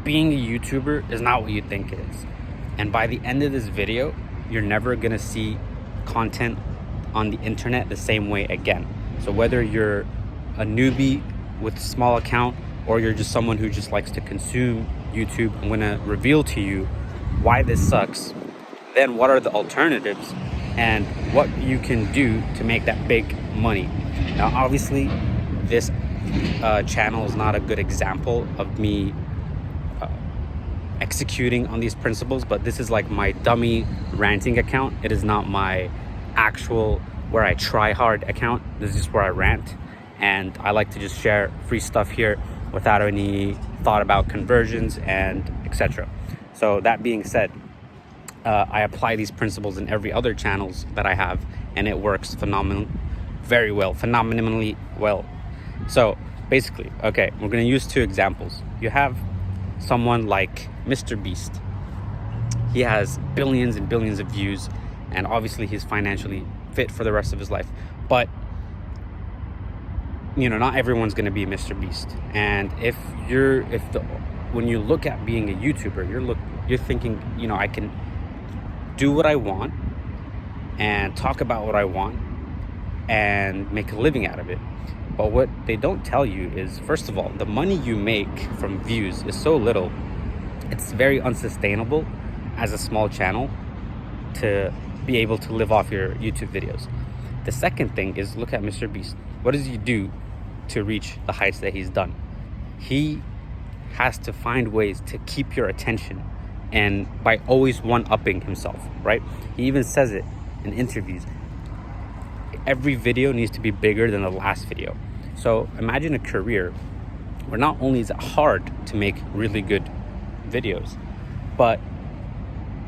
being a YouTuber is not what you think it is. And by the end of this video, you're never gonna see content on the internet the same way again. So whether you're a newbie with a small account or you're just someone who just likes to consume YouTube, I'm gonna reveal to you why this sucks, then what are the alternatives, and what you can do to make that big money. Now, obviously, this channel is not a good example of me executing on these principles, but this is like my dummy ranting account. It is not my actual where I try hard account. This is just where I rant, and I like to just share free stuff here without any thought about conversions and etc. So that being said, I apply these principles in every other channels that I have, and it works phenomenally well. So basically, okay, we're gonna use two examples. You have someone like Mr. Beast. He has billions and billions of views, and obviously he's financially fit for the rest of his life. But not everyone's gonna be Mr. Beast. And when you look at being a YouTuber, you're thinking, I can do what I want and talk about what I want and make a living out of it. But what they don't tell you is, first of all, the money you make from views is so little, it's very unsustainable as a small channel to be able to live off your YouTube videos. The second thing is, look at Mr. Beast. What does he do to reach the heights that he's done? He has to find ways to keep your attention, and by always one-upping himself, right? He even says it in interviews. Every video needs to be bigger than the last video. So imagine a career where not only is it hard to make really good videos, but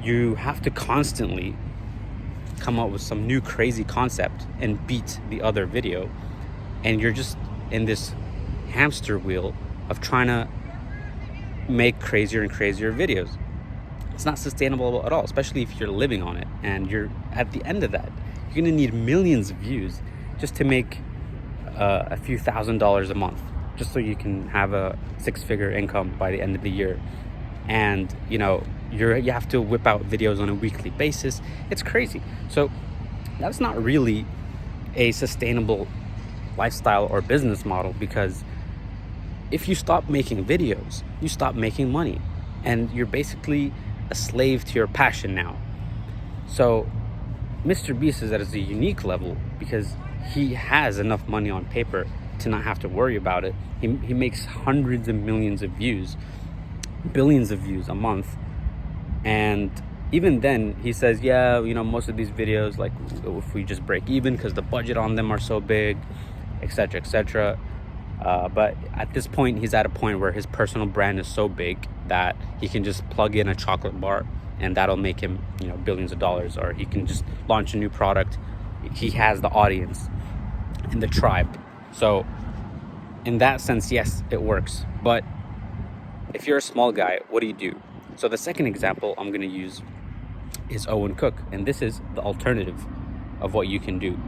you have to constantly come up with some new crazy concept and beat the other video, and you're just in this hamster wheel of trying to make crazier and crazier videos. It's not sustainable at all, especially if you're living on it, and you're at the end of that, you're gonna need millions of views just to make a few $1,000s a month, just so you can have a six-figure income by the end of the year. And you have to whip out videos on a weekly basis. It's crazy. So that's not really a sustainable lifestyle or business model, because if you stop making videos, you stop making money, and you're basically a slave to your passion now. So Mr. Beast is at a unique level because he has enough money on paper to not have to worry about it. He makes hundreds of millions of views, billions of views a month, and even then he says, most of these videos, like, if we just break even because the budget on them are so big, etc. But at this point, he's at a point where his personal brand is so big that he can just plug in a chocolate bar and that'll make him, billions of dollars. Or he can just launch a new product. He has the audience and the tribe. So in that sense, yes, it works. But if you're a small guy, what do you do? So the second example I'm going to use is Owen Cook. And this is the alternative of what you can do,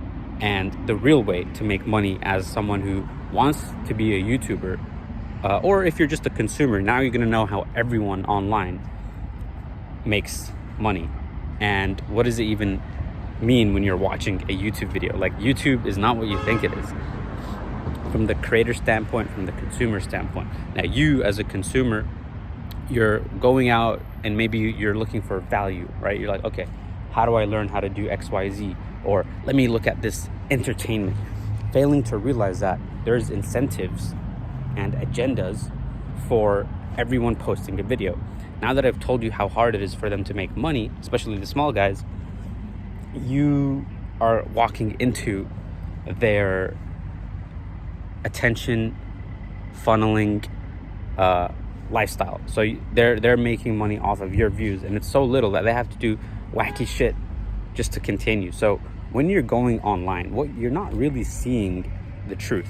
and the real way to make money as someone who wants to be a YouTuber, or if you're just a consumer. Now you're going to know how everyone online makes money, and what does it even mean when you're watching a YouTube video. Like, YouTube is not what you think it is from the creator standpoint, from the consumer standpoint. Now, you as a consumer, you're going out and maybe you're looking for value, right? You're like, okay, how do I learn how to do XYZ? Or let me look at this entertainment. Failing to realize that there's incentives and agendas for everyone posting a video. Now that I've told you how hard it is for them to make money, especially the small guys, you are walking into their attention funneling lifestyle. So they're making money off of your views, and it's so little that they have to do wacky shit just to continue. So when you're going online, you're not really seeing the truth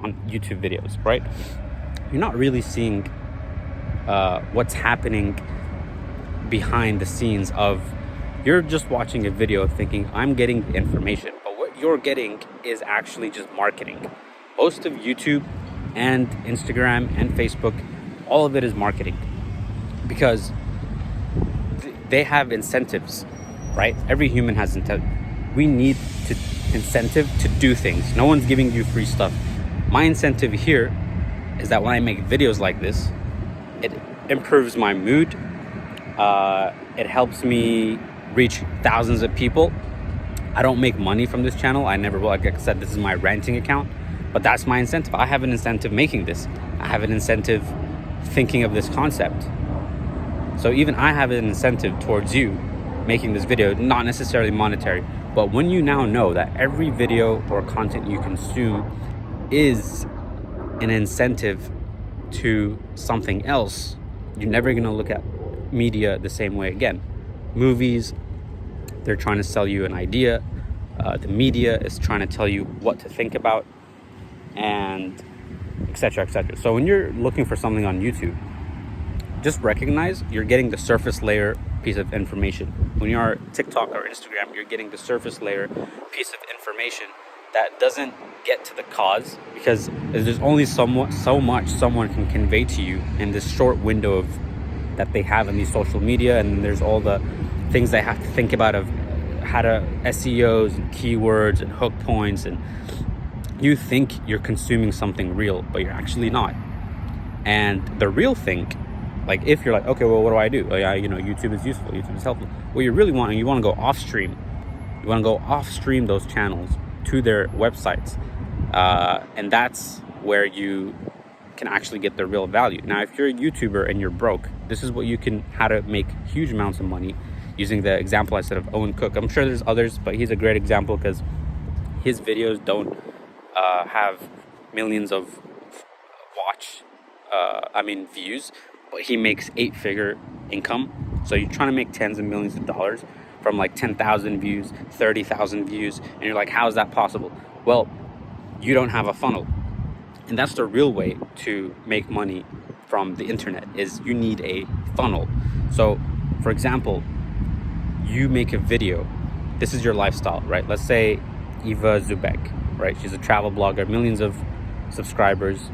on YouTube videos, right? You're not really seeing what's happening behind the scenes of, you're just watching a video thinking, I'm getting the information, but what you're getting is actually just marketing. Most of YouTube and Instagram and Facebook, all of it is marketing. because they have incentives, right? Every human has incentive. We need to incentive to do things. No one's giving you free stuff. My incentive here is that when I make videos like this, it improves my mood. It helps me reach thousands of people. I don't make money from this channel. I never will. Like I said, this is my renting account, but that's my incentive. I have an incentive making this. I have an incentive thinking of this concept. So even I have an incentive towards you making this video, not necessarily monetary, but when you now know that every video or content you consume is an incentive to something else, you're never going to look at media the same way again. Movies, they're trying to sell you an idea. The media is trying to tell you what to think about, and etc., etc. So when you're looking for something on YouTube, just recognize you're getting the surface layer piece of information. When you're on TikTok or Instagram, you're getting the surface layer piece of information that doesn't get to the cause, because there's only so much someone can convey to you in this short window of that they have in these social media. And there's all the things they have to think about of how to SEOs and keywords and hook points, and you think you're consuming something real, but you're actually not. And the real thing, like if you're like, okay, well, what do? Oh, yeah, YouTube is useful, YouTube is helpful. What you really want, you want to go off stream. You want to go off stream those channels to their websites. And that's where you can actually get the real value. Now, if you're a YouTuber and you're broke, this is how to make huge amounts of money using the example I said of Owen Cook. I'm sure there's others, but he's a great example because his videos don't have millions of views, but he makes 8-figure income. So you're trying to make tens of millions of dollars from like 10,000 views, 30,000 views, and you're like, how is that possible? Well, you don't have a funnel. And that's the real way to make money from the internet, is you need a funnel. So for example, you make a video, this is your lifestyle, right? Let's say Eva Zubek, right? She's a travel blogger, millions of subscribers,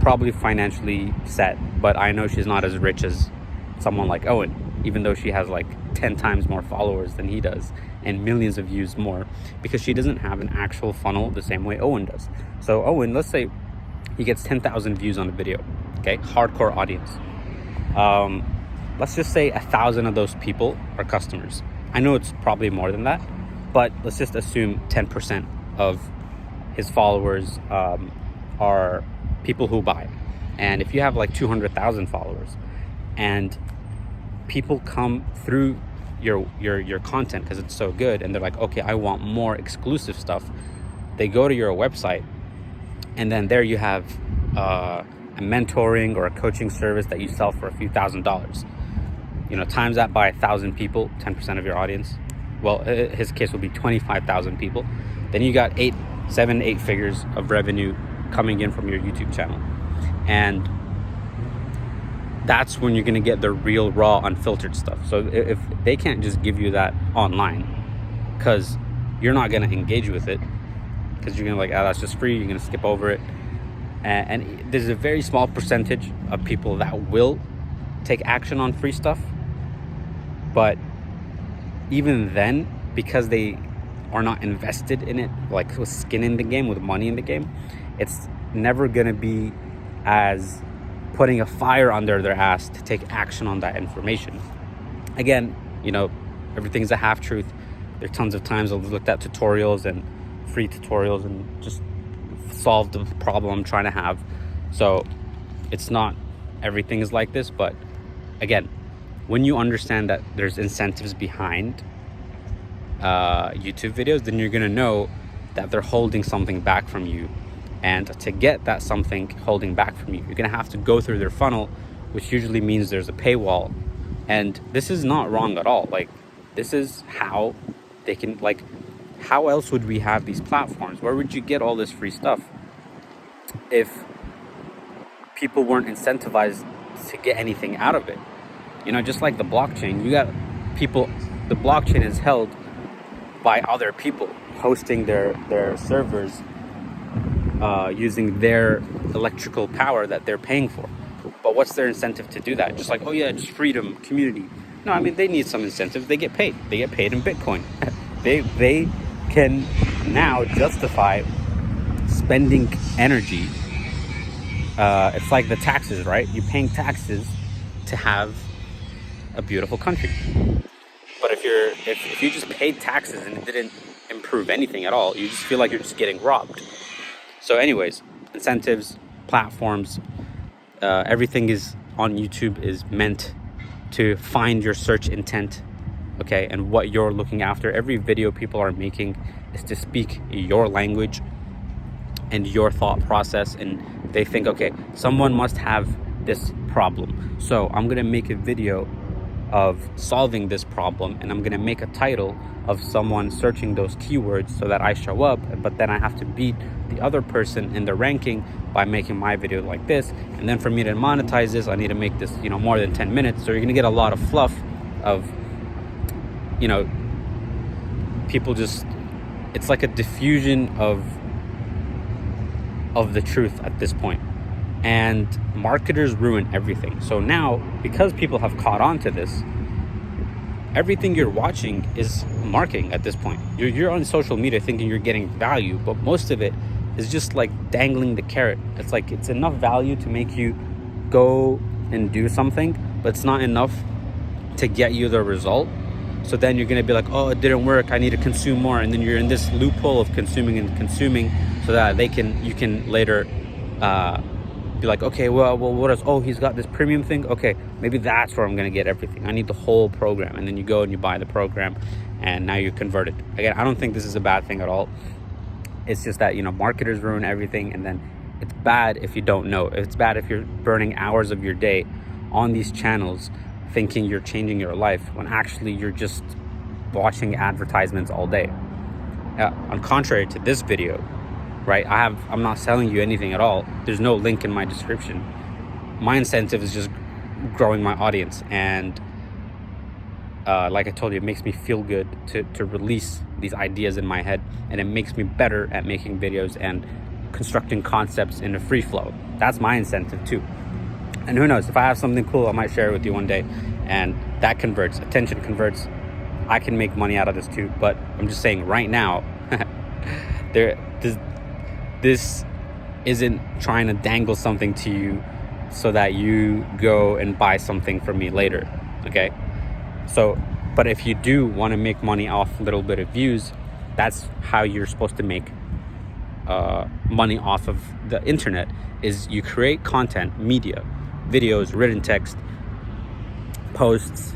probably financially set, but I know she's not as rich as someone like Owen, even though she has like 10 times more followers than he does and millions of views more, because she doesn't have an actual funnel the same way Owen does. So Owen, let's say he gets 10,000 views on a video, okay? Hardcore audience. Let's just say 1,000 of those people are customers. I know it's probably more than that, but let's just assume 10% of his followers are people who buy. And if you have like 200,000 followers and people come through your content because it's so good, and they're like, okay, I want more exclusive stuff, they go to your website, and then there you have a mentoring or a coaching service that you sell for a few $1,000s. Times that by 1,000 people, 10% of your audience. Well, his case will be 25,000 people. Then you got 7-8 figures of revenue coming in from your YouTube channel. And that's when you're going to get the real, raw, unfiltered stuff. So if they can't just give you that online, because you're not going to engage with it, because you're going to like, that's just free, you're going to skip over it. And there's a very small percentage of people that will take action on free stuff. But even then, because they are not invested in it, like with skin in the game, with money in the game, it's never going to be as putting a fire under their ass to take action on that information. Again, everything's a half-truth. There are tons of times I've looked at tutorials and free tutorials and just solved the problem I'm trying to have. So it's not everything is like this, but again, when you understand that there's incentives behind YouTube videos, then you're gonna know that they're holding something back from you. And to get that something holding back from you, you're gonna have to go through their funnel, which usually means there's a paywall. And this is not wrong at all. Like, this is how they can, like, how else would we have these platforms? Where would you get all this free stuff if people weren't incentivized to get anything out of it? Just like the blockchain, you got people, the blockchain is held by other people hosting their servers using their electrical power that they're paying for. But what's their incentive to do that? Just like, oh yeah, just freedom, community. No, I mean, they need some incentive. They get paid. They get paid in Bitcoin. they can now justify spending energy. It's like the taxes, right? You're paying taxes to have a beautiful country. But if you just paid taxes and it didn't improve anything at all, you just feel like you're just getting robbed. So anyways, incentives, platforms, everything is on YouTube is meant to find your search intent, okay, and what you're looking after. Every video people are making is to speak your language and your thought process, and they think, okay, someone must have this problem, so I'm gonna make a video of solving this problem, and I'm gonna make a title of someone searching those keywords so that I show up, but then I have to beat the other person in the ranking by making my video like this. And then for me to monetize this, I need to make this, more than 10 minutes. So you're gonna get a lot of fluff of, people just, it's like a diffusion of the truth at this point. And marketers ruin everything. So now, because people have caught on to this, everything you're watching is marketing at this point. You're on social media thinking you're getting value, but most of it is just like dangling the carrot. It's like it's enough value to make you go and do something, but it's not enough to get you the result. So then you're gonna be like, oh, it didn't work, I need to consume more. And then you're in this loophole of consuming so that you can later be like, okay, well, what else? Oh, he's got this premium thing. Okay, maybe that's where I'm gonna get everything. I need the whole program. And then you go and you buy the program, and now you're converted. Again, I don't think this is a bad thing at all. It's just that, marketers ruin everything, and then it's bad if you don't know. It's bad if you're burning hours of your day on these channels thinking you're changing your life when actually you're just watching advertisements all day. On contrary to this video, right? I'm not selling you anything at all. There's no link in my description. My incentive is just growing my audience, and like I told you, it makes me feel good to release these ideas in my head, and it makes me better at making videos and constructing concepts in a free flow. That's my incentive too. And who knows, if I have something cool, I might share it with you one day, and that converts. Attention converts. I can make money out of this too, but I'm just saying right now, this isn't trying to dangle something to you so that you go and buy something from me later, okay? So, but if you do want to make money off a little bit of views, that's how you're supposed to make money off of the internet, is you create content, media, videos, written text, posts,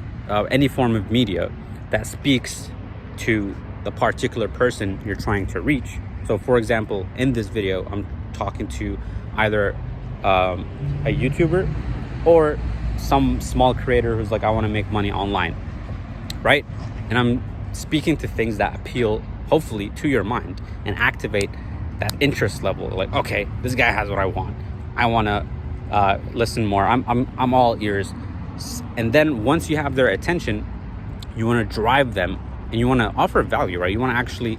any form of media that speaks to the particular person you're trying to reach. So for example, in this video, I'm talking to either a YouTuber or some small creator who's like, I want to make money online, right? And I'm speaking to things that appeal, hopefully, to your mind and activate that interest level. Like, okay, this guy has what I want. I want to listen more. I'm all ears. And then once you have their attention, you want to drive them and you want to offer value, right? You want to actually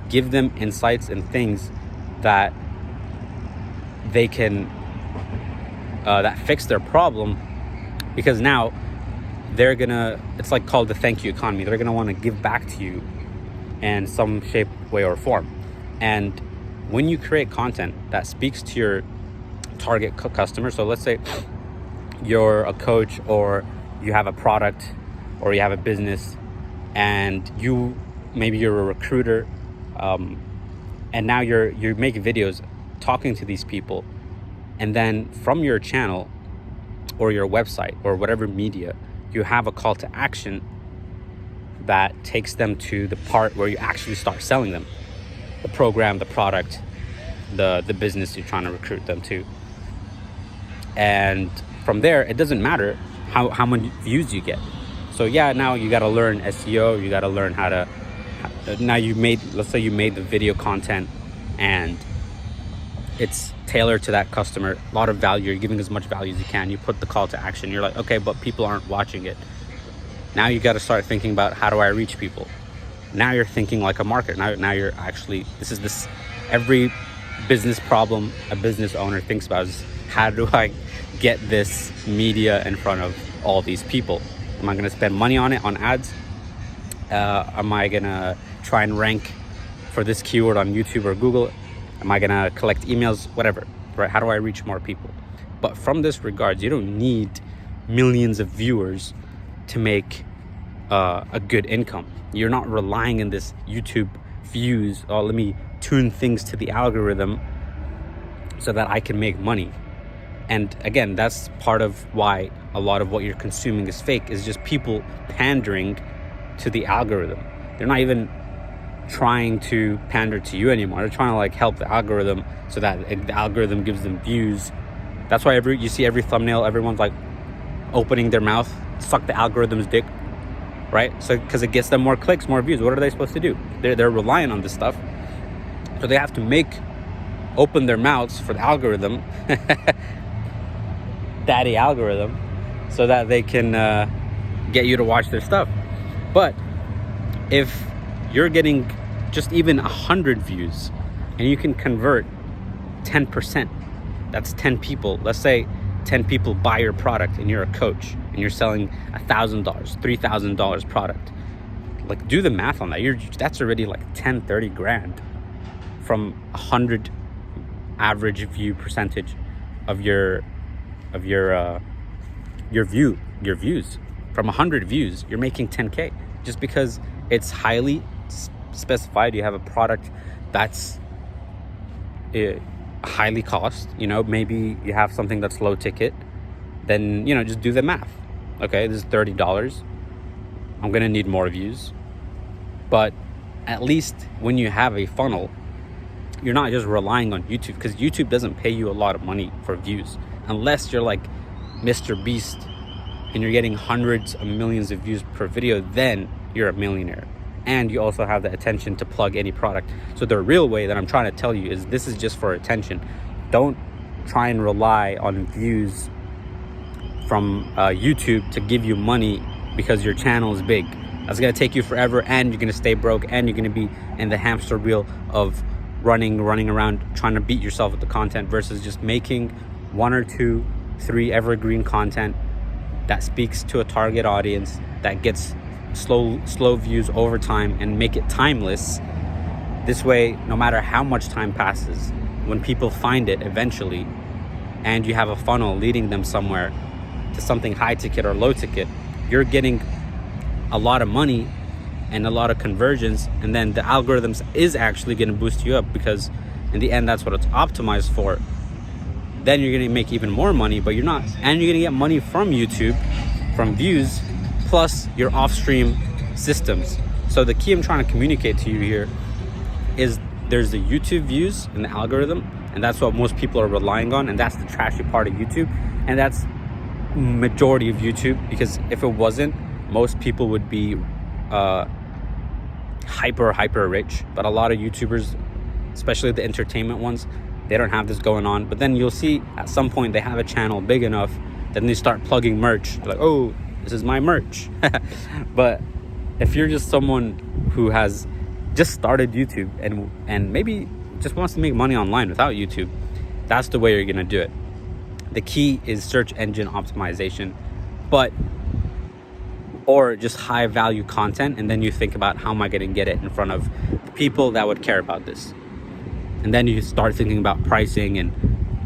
give them insights and things that they can that fix their problem, because now they're gonna, it's like called the thank you economy. They're gonna want to give back to you in some shape, way, or form. And when you create content that speaks to your target customer, so let's say you're a coach, or you have a product, or you have a business, and maybe you're a recruiter, and now you're making videos talking to these people, and then from your channel or your website or whatever media, you have a call to action that takes them to the part where you actually start selling them the program, the product, the business you're trying to recruit them to. And from there, it doesn't matter how many views you get. So yeah, now you got to learn SEO. You got to learn how to, now let's say you made the video content and it's tailored to that customer, a lot of value, you're giving as much value as you can. You put the call to action, you're like, okay, but people aren't watching it. Now you got to start thinking about, how do I reach people? Now you're thinking like a marketer. Now you're actually, every business problem a business owner thinks about is, how do I get this media in front of all these people? Am I going to spend money on it, on ads? Am I going to try and rank for this keyword on YouTube or Google? Am I going to collect emails? Whatever, right? How do I reach more people? But from this regards, you don't need millions of viewers to make a good income. You're not relying on this YouTube views. Oh, let me tune things to the algorithm so that I can make money. And again, that's part of why a lot of what you're consuming is fake, is just people pandering to the algorithm. They're not even trying to pander to you anymore. They're trying to like help the algorithm so that the algorithm gives them views. That's why you see every thumbnail, everyone's like opening their mouth, suck the algorithm's dick, right? So because it gets them more clicks, more views. What are they supposed to do? They're relying on this stuff. So they have to open their mouths for the algorithm, daddy algorithm, so that they can get you to watch their stuff. But if you're getting just even 100 views and you can convert 10%, that's 10 people. Let's say 10 people buy your product and you're a coach and you're selling $1,000, $3,000 product. Like, do the math on that. That's already like 10, 30 grand from 100 average view percentage of your views. From 100 views, you're making 10K just because it's highly specified. You have a product that's highly cost, maybe you have something that's low ticket, then just do the math. Okay, this is $30. I'm gonna need more views. But at least when you have a funnel, you're not just relying on YouTube, because YouTube doesn't pay you a lot of money for views unless you're like Mr. Beast and you're getting hundreds of millions of views per video. Then you're a millionaire, and you also have the attention to plug any product. So the real way that I'm trying to tell you is this is just for attention. Don't try and rely on views from YouTube to give you money because your channel is big. That's gonna take you forever, and you're gonna stay broke, and you're gonna be in the hamster wheel of running around trying to beat yourself with the content, versus just making 1 or 2, 3 evergreen content that speaks to a target audience, that gets slow views over time, and make it timeless. This way, no matter how much time passes, when people find it eventually, and you have a funnel leading them somewhere to something high ticket or low ticket, you're getting a lot of money and a lot of conversions, and then the algorithms is actually going to boost you up, because in the end that's what it's optimized for. Then you're going to make even more money, but you're not, and you're going to get money from YouTube, from views, plus your off-stream systems. So the key I'm trying to communicate to you here is there's the YouTube views and the algorithm, and that's what most people are relying on, and that's the trashy part of YouTube, and that's majority of YouTube, because if it wasn't, most people would be hyper rich. But a lot of YouTubers, especially the entertainment ones, they don't have this going on. But then you'll see at some point they have a channel big enough, then they start plugging merch. They're like, oh, this is my merch. But if you're just someone who has just started YouTube and maybe just wants to make money online without YouTube, that's the way you're gonna do it. The key is search engine optimization, or just high value content, and then you think about, how am I gonna get it in front of the people that would care about this? And then you start thinking about pricing and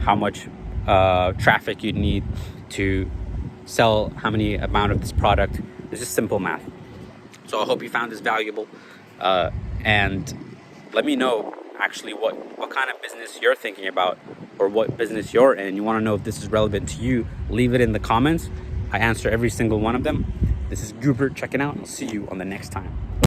how much traffic you need to sell how many amount of this product. It's just simple math. So I hope you found this valuable, and let me know actually what kind of business you're thinking about, or what business you're in. You want to know if this is relevant to you, leave it in the comments. I answer every single one of them. This is Gubert checking out, and I'll see you on the next time.